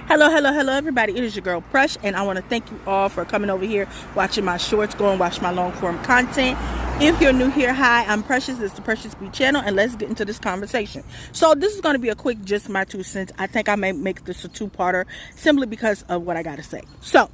Hello, everybody. It is your girl, Prush, and I want to thank you all for coming over here, watching my shorts, go and watch my long-form content. If you're new here, hi, I'm Precious. This is the Precious B channel, and let's get into this conversation. So this is going to be a quick, just my 2 cents. I think I may make this a two-parter simply because of what I got to say. So,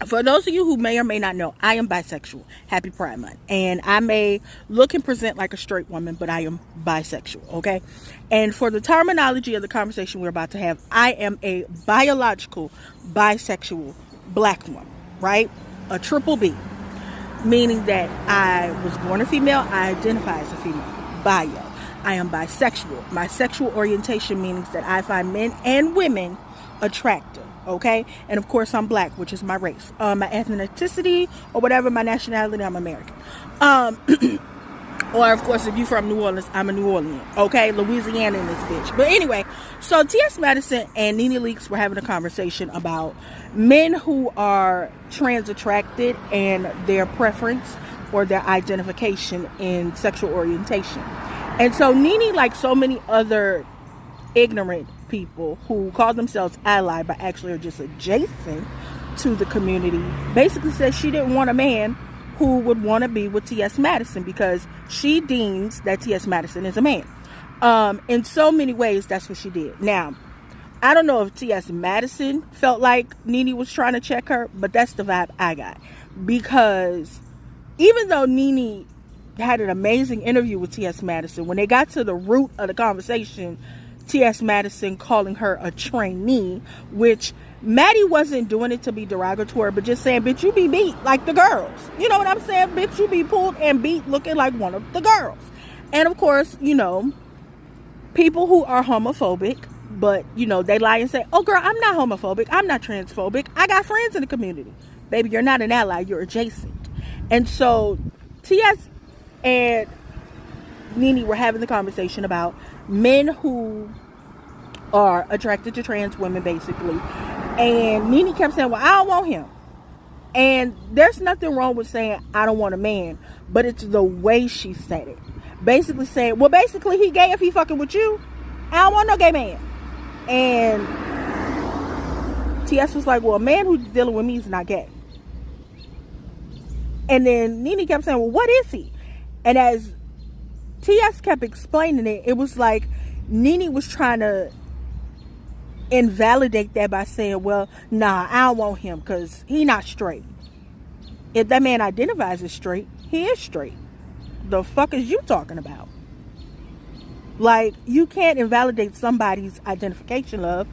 for those of you who may or may not know, I am bisexual. Happy Pride Month. And I may look and present like a straight woman, but I am bisexual, okay? And for the terminology of the conversation we're about to have, I am a biological bisexual black woman, right? A triple B, meaning that I was born a female, I identify as a female, bio. I am bisexual. My sexual orientation means that I find men and women attractive. Okay, and of course I'm black, which is my race. My ethnicity or whatever, my nationality, I'm American. Or of course, if you're from New Orleans, I'm a New Orleans. Okay, Louisiana in this bitch. But anyway, so T.S. Madison and Nene Leakes were having a conversation about men who are trans attracted and their preference or their identification in sexual orientation. And so Nene, like so many other ignorant people who call themselves ally but actually are just adjacent to the community, basically said she didn't want a man who would want to be with T.S. Madison because she deems that T.S. Madison is a man. In so many ways, that's what she did. Now, I don't know if T.S. Madison felt like Nene was trying to check her, but that's the vibe I got. Because even though Nene had an amazing interview with T.S. Madison, when they got to the root of the conversation, T.S. Madison calling her a trainee, which Maddie wasn't doing it to be derogatory, but just saying, bitch, you be beat like the girls. You know what I'm saying? Bitch, you be pulled and beat looking like one of the girls. And of course, you know, people who are homophobic, but, you know, they lie and say, oh, girl, I'm not homophobic. I'm not transphobic. I got friends in the community. Baby, you're not an ally. You're adjacent. And so T.S. and Nene were having the conversation about men who are attracted to trans women, basically. And Nene kept saying, well, I don't want him. And there's nothing wrong with saying, I don't want a man. But it's the way she said it. Basically saying, well, basically, he gay if he fucking with you. I don't want no gay man. And T.S. was like, well, a man who's dealing with me is not gay. And then Nene kept saying, well, what is he? And as T.S. kept explaining it, it was like Nene was trying to invalidate that by saying, well, nah, I don't want him because he not straight. If that man identifies as straight, he is straight. The fuck is you talking about? Like, you can't invalidate somebody's identification, love.